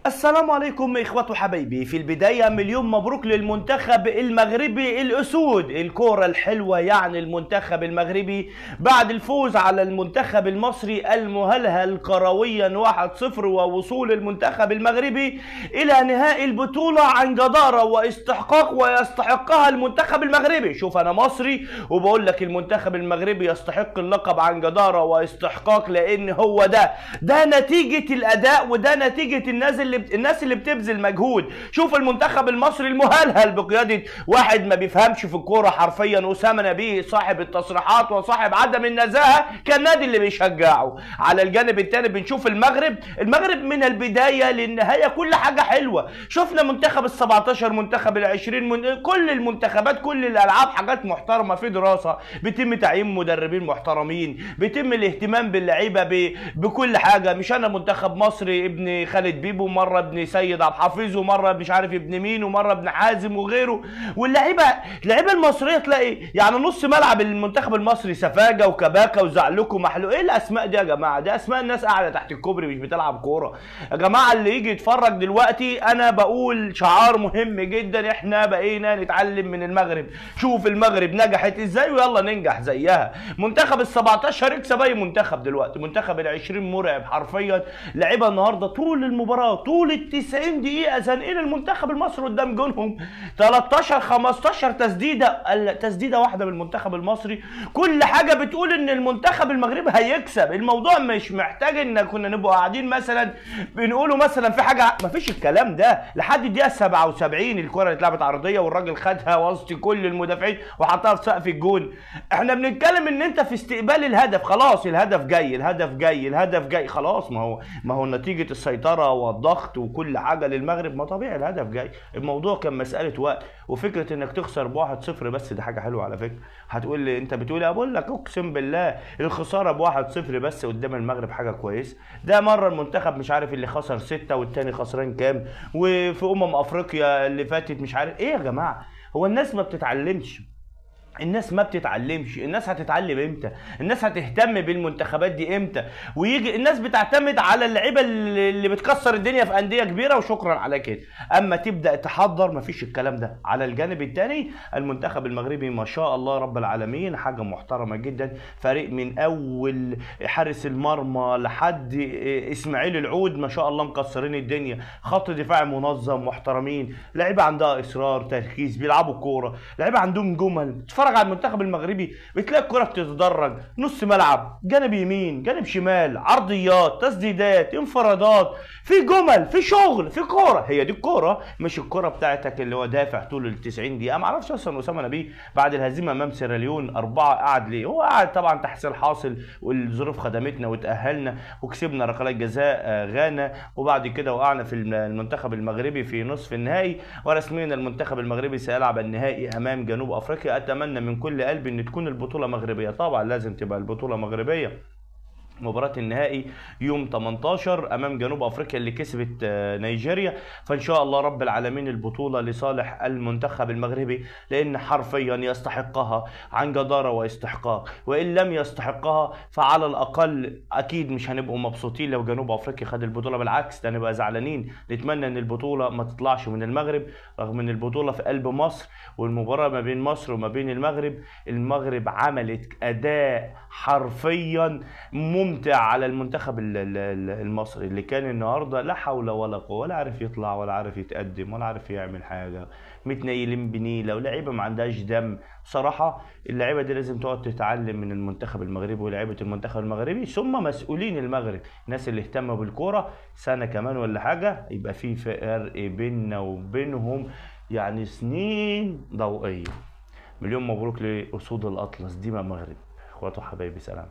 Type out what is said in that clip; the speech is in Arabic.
السلام عليكم اخوة حبايبي. في البداية مليون مبروك للمنتخب المغربي الاسود، الكورة الحلوة يعني المنتخب المغربي بعد الفوز على المنتخب المصري المهلهل كرويا 1-0 ووصول المنتخب المغربي الى نهائي البطولة عن جدارة واستحقاق، ويستحقها المنتخب المغربي. شوف انا مصري وبقول لك المنتخب المغربي يستحق اللقب عن جدارة واستحقاق، لان هو ده نتيجة الاداء وده نتيجة الناس اللي بتبذل مجهود. شوف المنتخب المصري المهلهل بقياده واحد ما بيفهمش في الكوره حرفيا، اسامه نبيه صاحب التصريحات وصاحب عدم النزاهه كالنادي اللي بيشجعه. على الجانب الثاني بنشوف المغرب من البدايه للنهايه كل حاجه حلوه. شفنا منتخب ال17، منتخب ال20، كل المنتخبات، كل الالعاب حاجات محترمه، في دراسه بيتم تعيين مدربين محترمين، بيتم الاهتمام باللعيبه بكل حاجه. مش انا منتخب مصري ابن خالد بيبو، مره ابن سيد عبد الحفيظ، ومره مش عارف ابن مين، ومره ابن حازم وغيره. واللعيبه المصريه تلاقي يعني نص ملعب المنتخب المصري سفاجه وكباكه وزعلوك ومحلوق. ايه الاسماء دي يا جماعه؟ دي اسماء الناس قاعده تحت الكوبري مش بتلعب كوره يا جماعه. اللي يجي يتفرج دلوقتي انا بقول شعار مهم جدا، احنا بقينا نتعلم من المغرب. شوف المغرب نجحت ازاي ويلا ننجح زيها. منتخب ال17 يكسب اي منتخب دلوقتي، منتخب ال20 مرعب حرفيا. لعيبه النهارده طول المباراه طول ال90 دقيقة زنقين المنتخب المصري قدام جونهم 13 15 تسديدة واحدة من المنتخب المصري. كل حاجة بتقول ان المنتخب المغربي هيكسب. الموضوع مش محتاج ان كنا نبقى قاعدين مثلا بنقولوا مثلا في حاجة، مفيش الكلام ده. لحد الدقيقة 77 الكرة اللي اتلعبت عرضية والراجل خدها وسط كل المدافعين وحطها في سقف الجون. احنا بنتكلم ان انت في استقبال الهدف، خلاص الهدف جاي خلاص. ما هو نتيجة السيطرة والضغط وكل حاجه للمغرب، ما طبيعي الهدف جاي. الموضوع كان مساله وقت، وفكره انك تخسر ب1-0 بس دي حاجه حلوه على فكره. هتقول لي انت بتقول ايه؟ بقول لك اقسم بالله الخساره ب1-0 بس قدام المغرب حاجه كويسه. ده مره المنتخب مش عارف اللي خسر 6 والتاني خسران كام، وفي افريقيا اللي فاتت مش عارف ايه. يا جماعه هو الناس ما بتتعلمش؟ الناس هتتعلم امتى؟ الناس هتهتم بالمنتخبات دي امتى؟ ويجي الناس بتعتمد على اللعيبه اللي بتكسر الدنيا في انديه كبيره وشكرا على كده. اما تبدا تحضر مفيش الكلام ده. على الجانب الثاني المنتخب المغربي ما شاء الله رب العالمين حاجه محترمه جدا. فريق من اول حارس المرمى لحد اسماعيل العود ما شاء الله مكسرين الدنيا. خط دفاع منظم محترمين، لعيبه عندها اصرار تركيز بيلعبوا كوره، لعيبه عندهم جمل. على المنتخب المغربي بتلاقي الكرة بتتدرج نص ملعب، جانب يمين، جانب شمال، عرضيات، تسديدات، انفرادات، في جمل، في شغل، في كوره. هي دي الكوره، مش الكوره بتاعتك اللي هو دافع طول ال90 دقيقه. ما اعرفش اصلا اسامه نبيه بعد الهزيمه امام سيراليون 4 قعد ليه؟ هو قعد طبعا تحصيل حاصل والظروف خدمتنا وتاهلنا وكسبنا ركلات جزاء غانا، وبعد كده وقعنا في المنتخب المغربي في نصف النهائي، ورسميا المنتخب المغربي سيلعب النهائي امام جنوب افريقيا. اتمنى من كل قلبي ان تكون البطوله مغربيه، طبعا لازم تبقى البطوله مغربيه. مباراة النهائي يوم 18 امام جنوب افريقيا اللي كسبت نيجيريا. فان شاء الله رب العالمين البطولة لصالح المنتخب المغربي، لان حرفيا يستحقها عن جدارة واستحقاق. وان لم يستحقها فعلى الاقل اكيد مش هنبقوا مبسوطين لو جنوب افريقيا خد البطولة، بالعكس ده هنبقى زعلانين. نتمنى ان البطولة ما تطلعش من المغرب، رغم ان البطولة في قلب مصر والمباراة ما بين مصر وما بين المغرب عملت اداء حرفيا ممتع على المنتخب المصري اللي كان النهارده لا حول ولا قوه، ولا عارف يطلع ولا عارف يتقدم ولا عارف يعمل حاجه، متنيلين بنيله ولاعيبه ما عندهاش دم. بصراحه اللعيبه دي لازم تقعد تتعلم من المنتخب المغربي ولاعيبه المنتخب المغربي ثم مسؤولين المغرب، الناس اللي اهتموا بالكوره. سنه كمان ولا حاجه يبقى في فرق بيننا وبينهم يعني سنين ضوئيه. مليون مبروك لاسود الاطلس ديما مغرب. اخواته حبايبي، سلام.